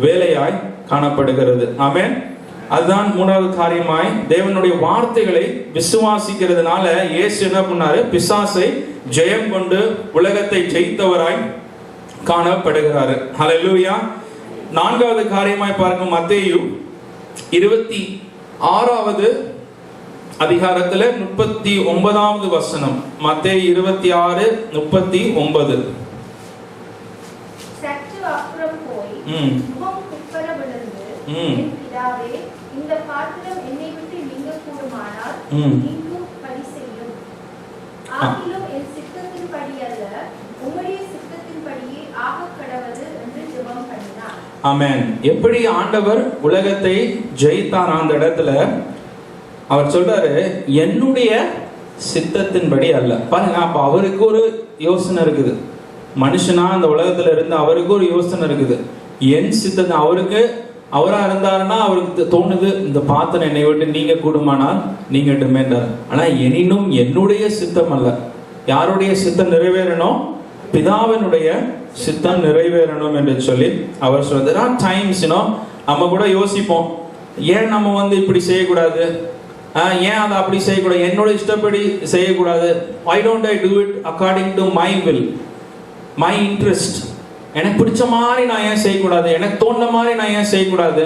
வேலையாய் காணப்படுகிறது. ஆமென். அதுதான் மூணாவது காரியமாய் தேவனுடைய வார்த்தைகளை விசுவாசிக்கிறதுனால இயேசு என்ன பண்ணாரு? பிசாசை ஜெயம் கொண்டு உலகத்தை ஜெயித்தவராய் காணப்படுகிறாரு. ஹல்லேலூயா. நான்காவது காரியமாய் பார்க்கும் மத்தேயு 26வது அதிகாரத்துல 39வது வசனம். மத்தேயு 26:39. சற்று அப்புறம் போய் முகம் குப்புற விழுந்து, என் பிதாவே, இந்த பாத்திரம் என்னை விட்டு நீங்க கூடுமானால் நீங்கும்படி செய்யும். ஆகிலும் என் சித்தத்தின்படி அல்ல, உம்முடைய சித்தத்தின்படியே ஆகக் கடவது என்று ஜெபம் பண்ணினார். ஆமென். எப்படி ஆண்டவர் உலகத்தை ஜெயித்தார்? அந்த இடத்துல அவர் சொல்றாரு, என்னுடைய சித்தத்தின்படி அல்ல. பாருங்க, அப்ப அவருக்கு ஒரு யோசனை இருக்குது. மனுஷனா அந்த உலகத்துல இருந்து அவருக்கு ஒரு யோசனை இருக்குது. என் சித்தத்தை அவருக்கு, அவரா இருந்தாருன்னா அவருக்கு தோணுது, இந்த பாத்திரம் என்னை விட்டு நீங்க கூடுமானால் நீங்கட்டுமே. ஆனா எனினும் என்னுடைய சித்தம் அல்ல. யாருடைய சித்தம் நிறைவேறணும்? பிதாவினுடைய சித்தம் நிறைவேறணும் என்று சொல்லி அவர் சொல்றார். டைம்ஸ் நம்ம கூட யோசிப்போம், ஏன் நம்ம இப்படி செய்யக்கூடாது, ஏன் அதை அப்படி செய்யக்கூடாது, என்னோட இஷ்டப்படி செய்யக்கூடாது. why don't I do it according to my will, my interest? எனக்கு பிடிச்ச மாதிரி நான் ஏன் செய்யக்கூடாது, எனக்கு தோன்ற மாதிரி நான் ஏன் செய்யக்கூடாது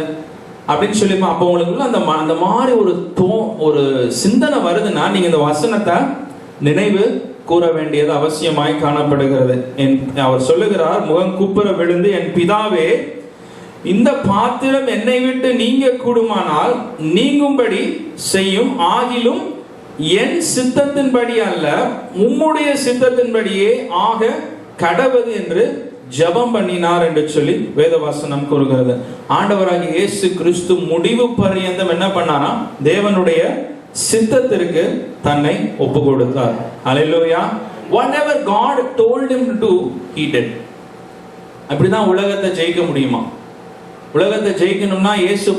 அப்படின்னு சொல்லி அப்போ உங்களுக்கு அந்த மாதிரி ஒரு சிந்தனை வருதுன்னா நீங்க இந்த வசனத்தை நினைவு கூற வேண்டியது அவசியமாய் காணப்படுகிறது. அவர் சொல்லுகிறார், முகம் குப்புற விழுந்து, என் பிதாவே, இந்த பாத்திரம் என்னை விட்டு நீங்க கூடுமானால் நீங்கும்படி செய்யும். ஆகிலும் என் சித்தத்தின்படி அல்ல, உம்முடைய சித்தத்தின்படியே ஆக கடவது என்று ஜெபம் பண்ணினார் என்று சொல்லி வேதவசனம் கூறுகிறது. ஆண்டவராகிய இயேசு கிறிஸ்து முடிவு பரியந்தம் என்ன பண்ணாரா? தேவனுடைய சித்தத்திற்கு தன்னை ஒப்பு கொடுத்தார். ஹல்லேலூயா. whatever God told him to do, he did. அப்படிதான் உலகத்தை ஜெயிக்க முடியுமா? உலகத்தை ஜெயிக்கணும்னா இயேசு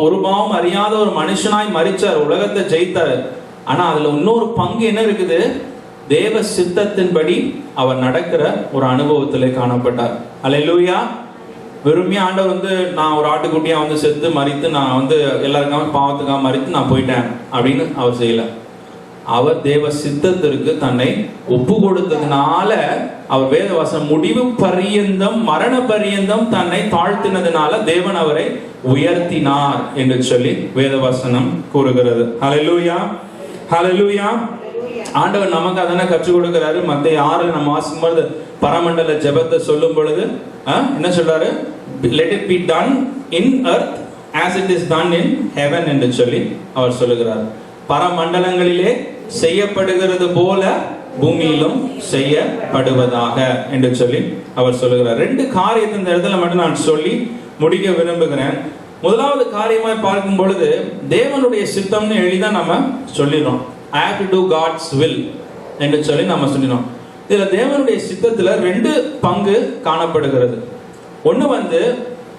ஒரு பாவம் அறியாத ஒரு மனுஷனாய் மரிச்சார், உலகத்தை ஜெயித்தார். ஆனா அதுல இன்னொரு பங்கு என்ன இருக்குது? தேவ சித்தத்தின்படி அவர் நடக்கிற ஒரு அனுபவத்திலே காணப்பட்டார். அல்லேலூயா. வெறுமையா ஆண்டவர் நான் ஒரு ஆட்டுக்குட்டியா செத்து மரித்து நான் எல்லாருக்காக பாவத்துக்காக மரித்து நான் போயிட்டேன் அப்படின்னு அவர் செய்யல. அவர் தேவ சித்தத்திற்கு தன்னை ஒப்பு கொடுத்ததுனால, அவர் வேதவசனம் முடிவு பரியந்தம், மரண பரியந்தம் தன்னை தாழ்த்தினதுனால தேவன் அவரை உயர்த்தினார் என்று சொல்லி வேதவசனம் கூறுகிறது. ஹல்லேலூயா. ஹல்லேலூயா. ஆண்டவர் நமக்கு அதனை கற்றுக் கொடுக்கிறாரு. மத்தேயு 6 நம்ம வாசிக்கும்போது பரமண்டல ஜெபத்தை சொல்லும் பொழுது என்ன சொல்றாரு? let it be done in earth as it is done in heaven என்று சொல்லி அவர் சொல்லுகிறார். பரமண்டலங்களிலே செய்யப்படுகிறது போல பூமியிலும் செய்யப்படுவதாக என்று சொல்லி அவர் சொல்லுகிறார். 2 காரியத்தை இந்த இடத்துல மட்டும் நான் சொல்லி முடிக்க விரும்புகிறேன். முதலாவது காரியமாய் பார்க்கும் பொழுது தேவனுடைய சித்தம்னு எளிதா நம்ம சொல்லிடுறோம். I have to do God's will என்று சொல்லி நம்ம சொல்லினோம். இதுல தேவனுடைய சித்தத்துல 2 பங்கு காணப்படுகிறது. ஒண்ணு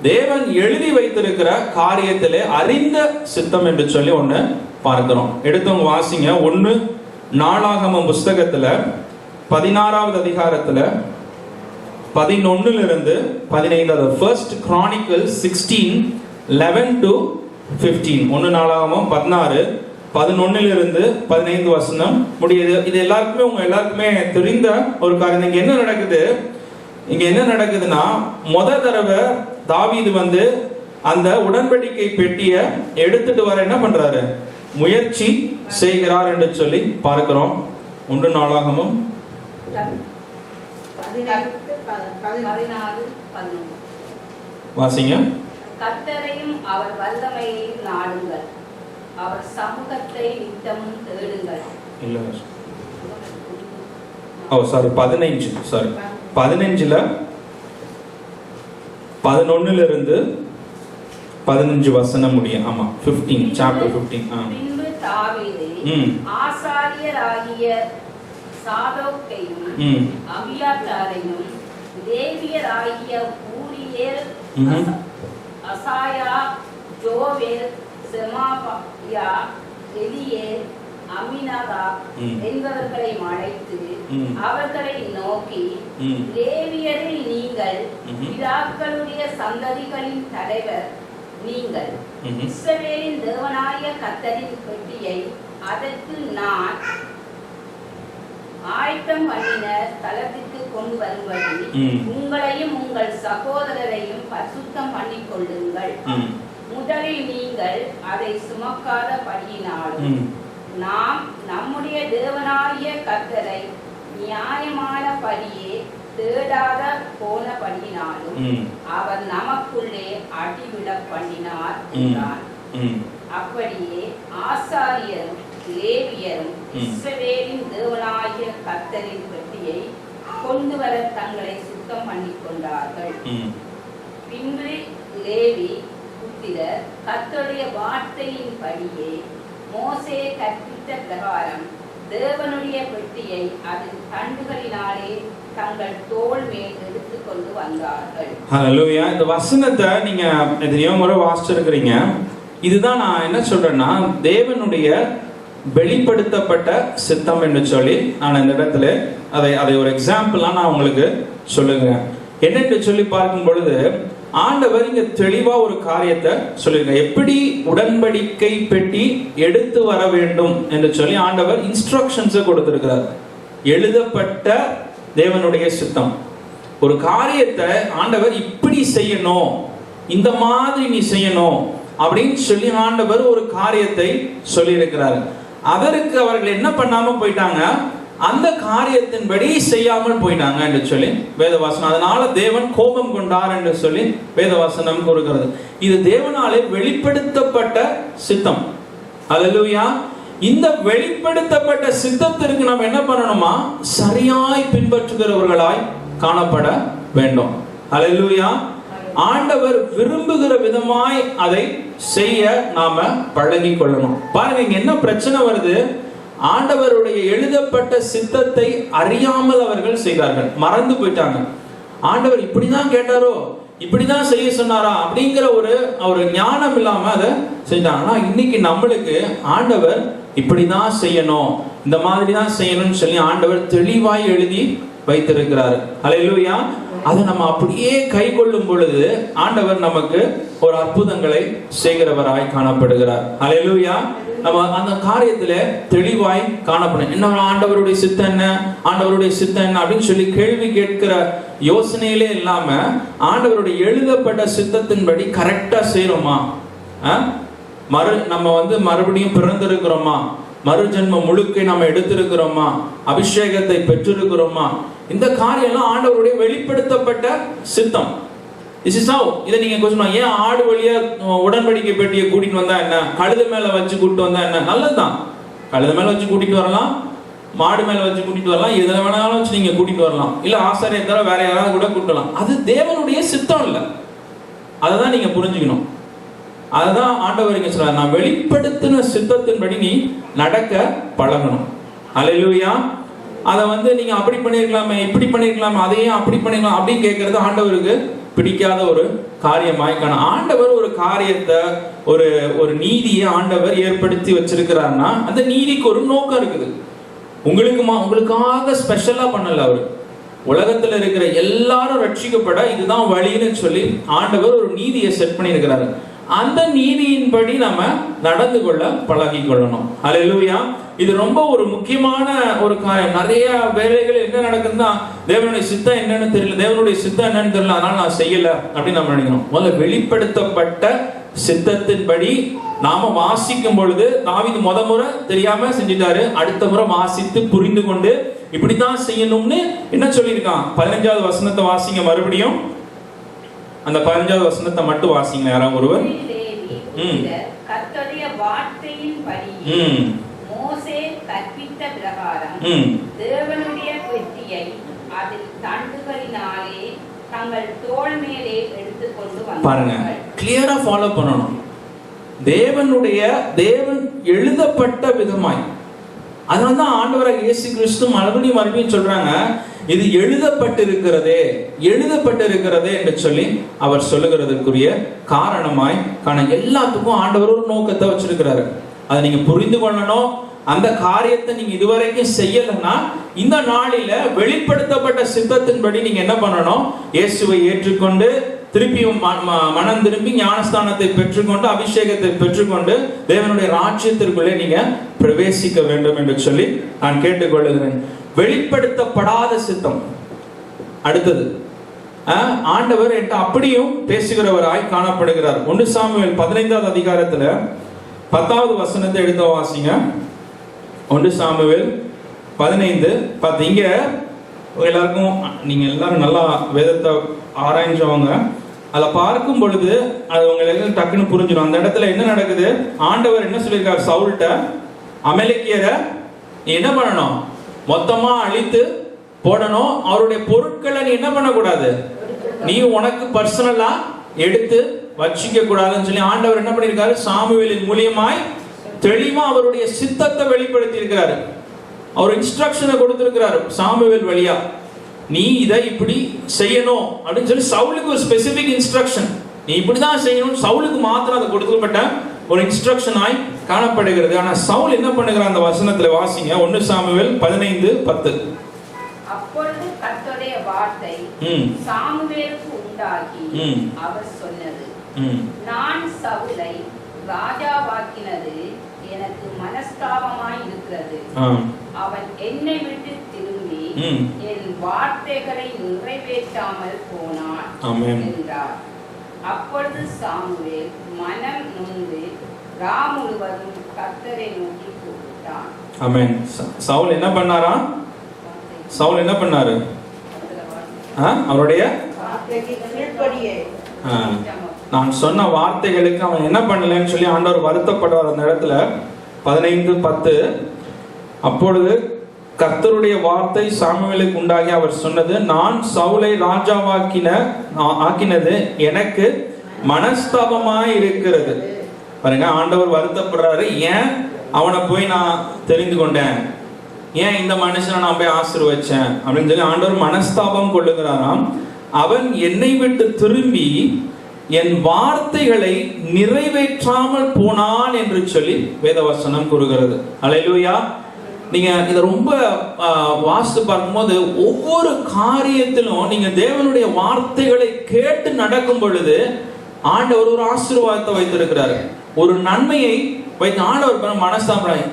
தேவன் எழுதி வைத்திருக்கிற காரியத்திலே அறிந்த சித்தம் என்று சொல்லி ஒண்ணு பார்க்கிறோம். எடுத்தவங்க வாசிங்க. 1 நாளாகமம் புஸ்தகத்துல 16வது அதிகாரத்துல 11 15. First Chronicles 16:11 to 15. 1 நாளாகமம் 16:11 15 வசனம் முடியுது. இது எல்லாருக்குமே தெரிந்த ஒரு காரியம். இங்க என்ன நடக்குதுன்னா, முத தடவை தாவீது அந்த உடன்படிக்கை பெட்டியை எடுத்துட்டு வர என்ன பண்றாரு? முயற்சி செய்கிறார் என்று சொல்லி பார்க்கிறோம். 1 நாளாகமம் 16:11 வாசிங்க. கர்த்தரையும் அவர் வல்லமையையும் நாடுங்கள், அவர் சமூகத்தை நித்தமும் தேடுங்கள். இல்ல, சாரி 15. சாரி 15ல 11 15 வசனம் முடியும். ஆமா 15 சாப்டர் 15. பின்பு தாவீது ஆசாரியராகிய சாதோக்கையும் அபியாத்தாரையும் லேவியராகிய ஊரியேல், அசாயா, ஜோவேல், செமாயா, எலியேல், அமினதாப் என்பவர்களை அழைத்து அவர்களை நோக்கி, லேவியரில் நீங்கள் பிதாக்களுடைய சந்ததிகளின் தலைவர் நீங்கள். இஸ்ரவேலின் தேவனாகிய கர்த்தரின் பெட்டியை அதற்கு நான் ஆயத்தம் பண்ணின தலத்திற்கு கொண்டு வரும்படி உங்களையும் உங்கள் சகோதரரையும் பரிசுத்தம் பண்ணிக் கொள்ளுங்கள். முதலில் நீங்கள் அதை சுமக்காத படியினாலும் நாம் நம்முடைய தேவனாகிய கர்த்தரை நியாயமான படியே தேடாத போனபடியினாலும் அவர் நமக்குள்ளே அடிவிட பண்ணினார் என்றார். அப்படியே ஆசாரியரும் லேவியரும் இஸ்ரவேலின் தேவனாகிய கர்த்தரின் பெட்டியை கொண்டு வர தங்களை சுத்தம் பண்ணிக் கொண்டார்கள். பின்பு லேவி புத்திரர் கர்த்தருடைய வார்த்தையின் படியே மோசே கற்பித்த பிரகாரம் தேவனுடைய பெட்டியை அதன் தண்டுகளினாலே தங்கள் தோள் மேல் எடுத்துக் கொண்டு வந்தார்கள். ஹல்லேலூயா. இந்த வசனத்தை நீங்க எத்தனையோ முறை வாசிச்சிருக்கிறீங்க. இதுதான் நான் என்ன சொல்றேன்னா, தேவனுடைய வெளிப்படுத்தப்பட்ட சித்தம் என்று சொல்லி நான் இந்த இடத்துல அதை ஒரு எக்ஸாம்பிளா நான் உங்களுக்கு சொல்லுகிறேன். என்னென்று சொல்லி பார்க்கும் பொழுது, ஆண்டவர் இங்க தெளிவா ஒரு காரியத்தை சொல்லிருக்க, எப்படி உடன்படிக்கை பெட்டி எடுத்து வர வேண்டும் என்று சொல்லி ஆண்டவர் இன்ஸ்ட்ரக்ஷன்ஸ் கொடுத்திருக்கிறார். எழுதப்பட்ட தேவனுடைய சித்தம். ஒரு காரியத்தை ஆண்டவர் இப்படி செய்யணும், இந்த மாதிரி நீ செய்யணும் அப்படின்னு சொல்லி ஆண்டவர் ஒரு காரியத்தை சொல்லி இருக்கிறார். அதற்கு அவர்கள் என்ன பண்ணாம போயிட்டாங்க, அந்த காரியத்தின்படி செய்யாமல் போயிட்டாங்க என்று சொல்லி வேதவாசனம். அதனால தேவன் கோபம் கொண்டார் என்று சொல்லி வேதவாசனம் கூறுகிறது. இது தேவனாலே வெளிப்படுத்தப்பட்ட சித்தம். ஹல்லேலூயா. இந்த வெளிப்படுத்தப்பட்ட சித்தத்திற்கு நாம் என்ன பண்ணணுமா, சரியாய் பின்பற்றுகிறவர்களாய் காணப்பட வேண்டும். ஹல்லேலூயா. ஆண்டவர் விரும்புகிற விதமாய் அதை செய்ய நாம பழகி கொள்ளணும். பாருங்க, இங்க என்ன பிரச்சனை வருது, ஆண்டவருடைய எழுதப்பட்ட சித்தத்தை அறியாமல் அவர்கள் செய்தார்கள், மறந்து போயிட்டாங்க. ஆண்டவர் இப்படிதான் கேட்டாரோ, இப்படிதான் செய்ய சொன்னாரா அப்படிங்கிற ஒரு ஞானம் இல்லாம அதை செஞ்சாங்க. ஆனா இன்னைக்கு நம்மளுக்கு ஆண்டவர் இப்படிதான் செய்யணும், இந்த மாதிரி தான் செய்யணும்னு சொல்லி ஆண்டவர் தெளிவாய் எழுதி வைத்திருக்கிறார். ஹல்லேலூயா. அதை நம்ம அப்படியே கை கொள்ளும் பொழுது ஆண்டவர் நமக்கு ஒரு அற்புதங்களை செய்கிறவராய் காணப்படுகிறார். ஹல்லேலூயா. நம்ம அந்த காரியத்துல தெளிவாய் காணப்படும். என்ன ஆண்டவருடைய சித்தம் என்ன, ஆண்டவருடைய சித்தம் என்ன அப்படின்னு சொல்லி கேள்வி கேட்கிற யோசனையிலே இல்லாம ஆண்டவருடைய எழுதப்பட்ட சித்தத்தின்படி கரெக்டா செய்யறோமா, நம்ம மறுபடியும் பிறந்திருக்கிறோமா, மறுஜென்ம முழுக்கை நம்ம எடுத்திருக்கிறோமா, அபிஷேகத்தை பெற்றிருக்கிறோமா, இந்த காரியம்லாம் ஆண்டவருடைய வெளிப்படுத்தப்பட்ட சித்தம். இதை நீங்க கொஞ்சம் ஏன் ஆடு வழியா உடன்படிக்கை பெட்டியை கூட்டிட்டு வந்தா என்ன, கழுத மேல வச்சு கூட்டிட்டு வந்தா என்ன, நல்லதுதான். கழுத மேல வச்சு கூட்டிட்டு வரலாம், மாடு மேல வச்சு கூட்டிட்டு வரலாம், எதுல வேணாலும் வச்சு நீங்க கூட்டிட்டு வரலாம், இல்ல ஆசாரியத்தை வேற யாராவது கூட கூட்டலாம். அது தேவனுடைய சித்தம் இல்ல. அததான் நீங்க புரிஞ்சுக்கணும். அதுதான் ஆண்டவர் இங்க சொல்றார், நான் வெளிப்படுத்தின சித்தத்தின்படி நீ நடக்க பழகணும். ஹல்லேலூயா. அதை நீங்க அப்படி பண்ணிருக்கலாமே, இப்படி பண்ணிருக்கலாமே, அதையும் அப்படி பண்ணிக்கலாம் அப்படின்னு கேட்கறது ஆண்டவருக்கு பிடிக்காத ஒரு காரியமாய் காண. ஆண்டவர் ஒரு காரியத்தை, ஒரு நீதியை ஆண்டவர் ஏற்படுத்தி வச்சிருக்கிறார்னா அந்த நீதிக்கு ஒரு நோக்கம் இருக்குது. உங்களுக்காக ஸ்பெஷலா பண்ணல. அவர் உலகத்துல இருக்கிற எல்லாரும் ரட்சிக்கப்பட இதுதான் வழின்னு சொல்லி ஆண்டவர் ஒரு நீதியை செட் பண்ணி இருக்கிறாரு. அந்த நீதியின்படி நம்ம நடந்து கொள்ள பழகி கொள்ளணும். ஹல்லேலூயா. இது ரொம்ப ஒரு முக்கியமான ஒரு காரியம். நிறைய வேலைகள் என்ன நடக்குதுன்னா, தேவனுடைய சித்தம் என்னன்னு தெரியல, தேவனுடைய சித்தம் என்னன்னு தெரியல, அதனால நான் செய்யல அப்படின்னு நம்ம நினைக்கணும். முதல்ல வெளிப்படுத்தப்பட்ட சித்தத்தின்படி நாம வாசிக்கும் பொழுது, தாவீது முறை தெரியாம செஞ்சிட்டாரு, அடுத்த முறை வாசித்து புரிந்து கொண்டு இப்படித்தான் செய்யணும்னு என்ன சொல்லியிருக்கான். 15வது வசனத்தை வாசிங்க மறுபடியும். அந்த 15வது வசனத்தை மட்டும் வாசிங்க யாராவது ஒருவர். கர்த்தருடைய வார்த்தையின்படி மோசே கற்பித்த பிரகாரம் தேவனுடைய பெட்டியை அதில் தண்டுகளினாலே தங்கள் தோள் மேலே எடுத்துக்கொண்டு வந்தார்கள். பாருங்க, கிளியரா ஃபாலோ பண்ணணும். தேவன் எழுதப்பட்ட விதமாய். அதனால்தான் ஆண்டவராக இயேசு கிறிஸ்து மறுபடியும் சொல்றாங்க, இது எழுதப்பட்டிருக்கிறதே என்று சொல்லி அவர் சொல்லுகிறதுக்குரிய காரணமாய் எல்லாத்துக்கும் ஆண்டவர் ஒரு நோக்கத்தை வச்சிருக்கிறாரு. அதை நீங்க புரிந்து கொள்ளணும். அந்த காரியத்தை நீங்க இதுவரைக்கும் செய்யலன்னா இந்த நாளில வெளிப்படுத்தப்பட்ட சித்தத்தின்படி நீங்க என்ன பண்ணணும்? இயேசுவை ஏற்றுக்கொண்டு திருப்பியும் மனம் திரும்பி ஞானஸ்தானத்தை பெற்றுக்கொண்டு அபிஷேகத்தை பெற்றுக்கொண்டு தேவனுடைய ராஜ்யத்திற்குள்ளே நீங்க பிரவேசிக்க வேண்டும் என்று சொல்லி நான் கேட்டுக்கொள்கிறேன். வெளிப்படுத்தப்படாத சித்தம். அடுத்தது, ஆண்டவர் என்கிட்ட அப்படியும் பேசுகிறவராய் காணப்படுகிறார். 1 சாமுவேல் 15வது அதிகாரத்துல 10வது வசனத்தை எடுத்து வாசிங்க. 1 சாமுவேல் 15:10. இங்க எல்லாருக்கும், நீங்க எல்லாரும் நல்லா வேதத்தை ஆராய்ஞ்சவங்க, அதை பார்க்கும் பொழுது அது உங்களுக்கு டக்குன்னு புரிஞ்சிடும். அந்த இடத்துல என்ன நடக்குது? ஆண்டவர் என்ன சொல்லியிருக்காரு சவுல்கிட்ட? அமலேக்கியரை நீ என்ன பண்ணணும்? மொத்தமா அழித்து போடணும். அவருடைய பொருட்களை நீ என்ன பண்ணக்கூடாது? நீ உனக்கு பர்சனலா எடுத்து வச்சிக்க கூடாதுன்னு சொல்லி ஆண்டவர் என்ன பண்ணிருக்காரு? சாமுவேலின் மூலியமாய் தெளிவா அவருடைய சித்தத்தை வெளிப்படுத்தி இருக்கிறாரு. அவர் இன்ஸ்ட்ரக்ஷனை கொடுத்திருக்கிறாரு சாமுவேல் வழியா. நீ இதை இப்படி செய்யணும் அப்படின்னு சொல்லி சவுலுக்கு ஒரு ஸ்பெசிபிக் இன்ஸ்ட்ரக்ஷன். நீ இப்படிதான் செய்யணும். சவுலுக்கு மாத்திரம் அதை கொடுக்கப்பட்ட ஒரு இன்ஸ்ட்ரக்ஷன் ஆய் காணப்படுகிறது. ஆனா சவுல் என்ன பண்ணுகிறார்? அந்த வசனத்துல வாசிங்க. 1 சாமுவேல் 15:10. அப்பொழுது கர்த்தருடைய வார்த்தை சாமுவேலுக்கு உண்டாகி அவர் சொன்னது, நான் சவுலை ராஜாவாக்கினது எனக்கு மனஸ்தாபமாய் இருக்கிறது. அவன் என்னை விட்டு திரும்பி என் வார்த்தைகளை நிறைவேற்றாமல் போனான் என்றார். அப்பொழுது சாமுவேல் மனம் நொந்து முழுவதும் கர்த்தரை நோக்கி கூப்பிட்டான். ஆமென். சவுல் என்ன பண்ணாரா? சவுல் என்ன பண்ணாரு? அவருடைய நான் சொன்ன வார்த்தைகளுக்கு அவன் என்ன பண்ணலன்னு சொல்லி ஆண்டவர் வருத்தப்படுவார். அந்த இடத்துல 15:10. அப்பொழுது கர்த்தருடைய வார்த்தை சாமுவேலுக்கு உண்டாகி அவர் சொன்னது, நான் சவுலை ராஜாவாக்கினது எனக்கு மனஸ்தாபமாய் இருக்கிறது. பாருங்க, ஆண்டவர் வருத்தப்படுறாரு. ஏன் அவனை போய் நான் தெரிந்து கொண்டேன், ஏன் இந்த மனுஷனை நான் போய் ஆசீர்வதிச்சேன் அப்படின்னு சொல்லி ஆண்டவர் மனஸ்தாபம் கொள்ளுகிறாராம். அவன் என்னை விட்டு திரும்பி என் வார்த்தைகளை நிறைவேற்றாமல் போனான் என்று சொல்லி வேதவசனம் கூறுகிறது. அல்லேலூயா. நீங்க இதை ரொம்ப வாசித்து பார்க்கும்போது ஒவ்வொரு காரியத்திலும் நீங்க தேவனுடைய வார்த்தைகளை கேட்டு நடக்கும் பொழுது ஆண்டவர் ஒரு ஆசீர்வாதத்தை வைத்திருக்கிறாரு, ஒரு நன்மையை வைத்து. ஆண்டவர் மனஸ்தாபம்,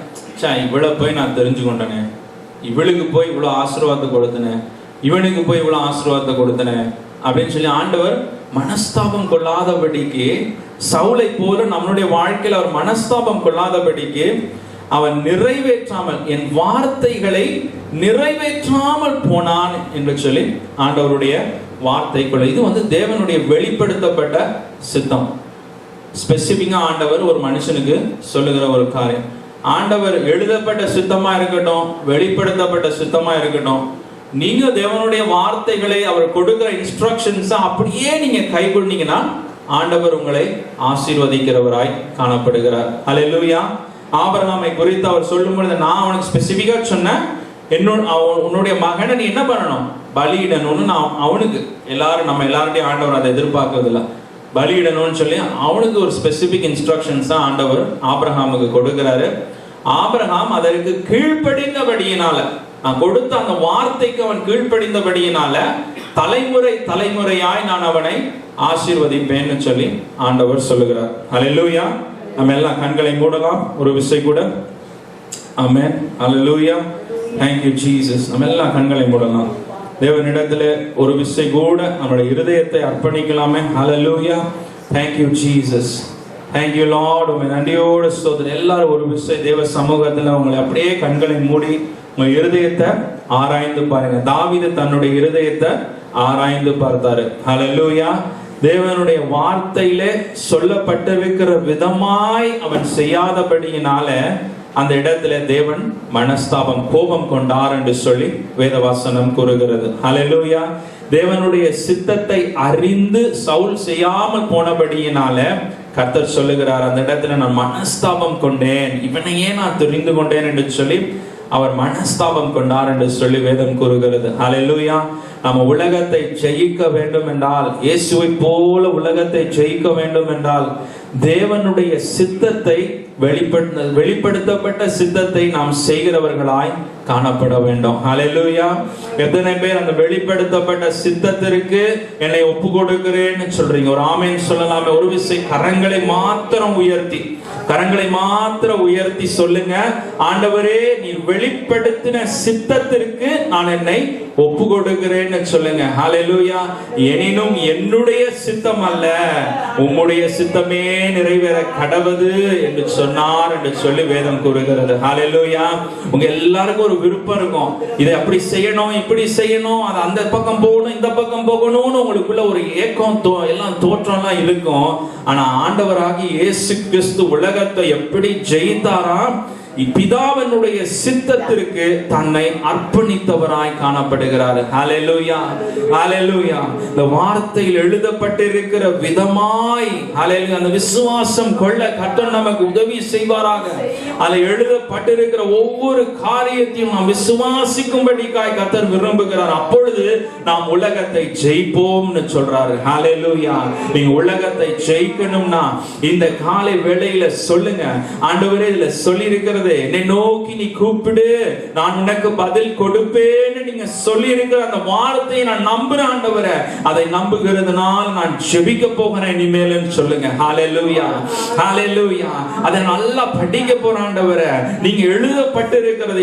இவ்வளவு போய் நான் தெரிஞ்சு கொண்டனே, இவளுக்கு போய் இவ்வளவு ஆசீர்வாதத்தை கொடுத்தனே, இவனுக்கு போய் இவ்வளவு ஆசீர்வாதத்தை கொடுத்தனே அப்படின்னு சொல்லி ஆண்டவர் மனஸ்தாபம் கொள்ளாதபடிக்கு, சவுலை போல நம்மளுடைய வாழ்க்கையில் அவர் மனஸ்தாபம் கொள்ளாதபடிக்கு அவன் நிறைவேற்றாமல், என் வார்த்தைகளை நிறைவேற்றாமல் போனான் என்று சொல்லி ஆண்டவருடைய வார்த்தைக்குள்ள. இது தேவனுடைய வெளிப்படுத்தப்பட்ட சித்தம். ஸ்பெசிபிக்கா ஆண்டவர் ஒரு மனுஷனுக்கு சொல்லுகிற ஒரு காரியம். ஆண்டவர் எழுதப்பட்ட சித்தமா இருக்கட்டும், வெளிப்படுத்தப்பட்ட சித்தமா இருக்கட்டும், நீங்க தேவனுடைய வார்த்தைகளை அவர் கொடுக்கிற இன்ஸ்ட்ரக்ஷன்ஸ் அப்படியே நீங்க கைக்கொண்டீங்கன்னா ஆண்டவர் உங்களை ஆசீர்வதிக்கிறவராய் காணப்படுகிறார். அல்லேலூயா. ஆபிரகாமை குறித்து அவர் சொல்லும் பொழுது, நான் அவனுக்கு ஸ்பெசிபிக்கா சொன்னேன், உன்னுடைய மகனை நீ என்ன பண்ணணும்? பலியிடணும்னு நான் அவனுக்கு, நம்ம எல்லாருடையும் ஆண்டவர் அதை எதிர்பார்க்கறது இல்லை, பலியிடணும்னு சொல்லி அவனுக்கு ஒரு ஸ்பெசிபிக் இன்ஸ்ட்ரக்ஷன்ஸ் தான் ஆண்டவர் ஆபிரகாமுக்கு கொடுக்கிறாரு. ஆபிரகாம் அதற்கு கீழ்ப்படிந்தபடியினால, நான் கொடுத்த அந்த வார்த்தைக்கு அவன் கீழ்ப்படிந்தபடியினால தலைமுறையாய் நான் அவனை ஆசீர்வதிப்பேன்னு சொல்லி ஆண்டவர் சொல்லுகிறார். அல்லேலூயா. நம்ம எல்லாம் கண்களை மூடலாம் ஒரு விசை கூட. ஆமென். அல்லேலூயா. Thank you Jesus. நம்ம எல்லாம் கண்களை மூடலாம். தேவனிடத்துல ஒரு விசை கூட நம்முடைய இருதயத்தை அர்ப்பணிக்கலாமே. Hallelujah. Thank you Jesus. Thank you Lord. உம்மை நன்றியோடு ஸ்தோத்திரம். எல்லாரும் ஒரு விசை தேவ சமூகத்துல உங்களை அப்படியே கண்களை மூடி உங்க இருதயத்தை ஆராய்ந்து பாருங்க. தாவீது தன்னுடைய இருதயத்தை ஆராய்ந்து பார்த்தாரு. Hallelujah. தேவனுடைய வார்த்தையிலே சொல்லப்பட்டிருக்கிற விதமாய் அவன் செய்யாதபடியினால அந்த இடத்துல தேவன் மனஸ்தாபம், கோபம் கொண்டார் என்று சொல்லி வேதவாசனம் கூறுகிறது. ஹல்லேலூயா. தேவனுடைய சித்தத்தை அறிந்து சவுல் செய்யாமல் போனபடியினால கர்த்தர் சொல்லுகிறார், அந்த இடத்துல நான் மனஸ்தாபம் கொண்டேன், இவனையே நான் தெரிந்து கொண்டேன் என்று சொல்லி அவர் மனஸ்தாபம் கொண்டார் என்று சொல்லி வேதம் கூறுகிறது. ஹல்லேலூயா. நம்ம உலகத்தை ஜெயிக்க வேண்டும் என்றால், இயேசுவை போல உலகத்தை ஜெயிக்க வேண்டும் என்றால், தேவனுடைய சித்தத்தை வெளிப்படுத்தப்பட்ட சித்தத்தை நாம் செய்கிறவர்களாய் காணப்பட வேண்டும். ஹல்லேலூயா. எத்தனை பேர் அந்த வெளிப்படுத்தப்பட்ட சித்தத்திற்கு என்னை ஒப்பு கொடுக்கிறேன்னு சொல்றீங்க? ஒரு ஆமென் சொல்லலாமே. ஒரு விசை கரங்களை மாத்திரம் உயர்த்தி சொல்லுங்க, ஆண்டவரே நீர் வெளிப்படுத்தின சித்தத்திற்கு நான் என்னை ஒப்பு கொடுக்கிறேன்னு சொல்லுங்க. ஹல்லேலூயா. எனினும் என்னுடைய சித்தம் அல்ல, உம்முடைய சித்தமே நிறைவேற கடவுது என்று சொன்னார் என்று சொல்லி வேதம் கூறுகிறது. ஹல்லேலூயா. உங்க எல்லாருக்கும் ஒரு விருப்பம் இருக்கும், இதை அப்படி செய்யணும், இப்படி செய்யணும், அது அந்த பக்கம் போகணும், இந்த பக்கம் போகணும்னு உங்களுக்குள்ள ஒரு ஏக்கம் எல்லாம் தோற்றம்லாம் இருக்கும். ஆனா ஆண்டவராகிய இயேசு கிறிஸ்து உலகத்தை எப்படி ஜெயித்தாராம்? பிதாவினுடைய சித்தத்திற்கு தன்னை அர்ப்பணித்தவராய் காணப்படுகிறார். ஹல்லேலூயா. ஹல்லேலூயா. இந்த வார்த்தையில் எழுதப்பட்டிருக்கிற விதமாய் ஹல்லேலூயா அந்த விசுவாசம் கொள்ள கர்த்தர் நமக்கு உதவி செய்வாராக. அதில் எழுதப்பட்டிருக்கிற ஒவ்வொரு காரியத்தையும் நாம் விசுவாசிக்கும்படிக்காய் கர்த்தர் விரும்புகிறார். அப்பொழுது நாம் உலகத்தை ஜெயிப்போம்னு சொல்றாரு. ஹல்லேலூயா. நீங்க உலகத்தை ஜெயிக்கணும்னா இந்த காலை வேளையில சொல்லுங்க, ஆண்டவரே இதுல சொல்லி இருக்கிறது, என்னை நோக்கி நீ கூப்பிடு, நான் உனக்கு பதில் கொடுப்பேன்னு நீங்க சொல்லி இருக்கிற அந்த வார்த்தையை நான் நம்புறேன் ஆண்டவரே. அதை நம்புகிறதுனால நான் ஜெபிக்க போகிறேன் இனிமேல்னு சொல்லுங்க. ஹல்லேலூயா. ஹல்லேலூயா. அதை நல்லா படிக்க போறேன் ஆண்டவரே. நீங்க எழுதப்பட்டிருக்கிறது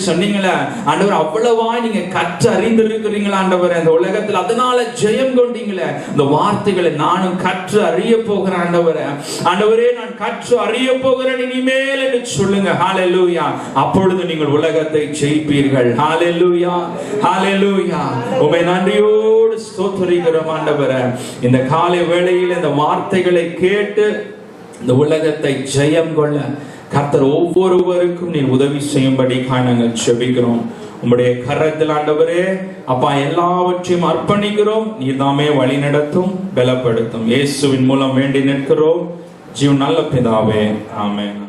சொன்னீங்களே ஆண்டவர், அவ்வளவா நீங்க கற்று அறிந்திருக்கிறீங்களா ஆண்டவரே இந்த உலகத்தில், அதனால ஜெயம் கொண்டீங்களே. இந்த வார்த்தைகளை நானும் கற்று அறிய போகிறேன் ஆண்டவரே. ஆண்டவரே நான் கற்று அறிய போகிறேன் இனிமேல் என்று சொல்லுங்க. ஹல்லேலூயா. அப்பொழுது நீங்கள் உலகத்தை ஜெயிப்பீர்கள். ஹல்லேலூயா. ஹல்லேலூயா. உம்மை நன்றியோடு ஸ்தோத்திரிக்கிறோம் ஆண்டவரே. இந்த காலை வேளையில் இந்த வார்த்தைகளை கேட்டு இந்த உலகத்தை ஜெயம் கொள்ள கர்த்தர் ஒவ்வொருவருக்கும் நீர் உதவி செய்யும்படி நாங்கள் ஜெபிக்கிறோம். உம்முடைய கரத்தில் ஆண்டவரே அப்பா எல்லாவற்றையும் அர்ப்பணிக்கிறோம். நீர் தாமே வழி நடத்தும், பலப்படுத்தும். இயேசுவின் மூலம் வேண்டி நிற்கிறோம் ஜீவன் நல்ல பிதாவே. ஆமென்.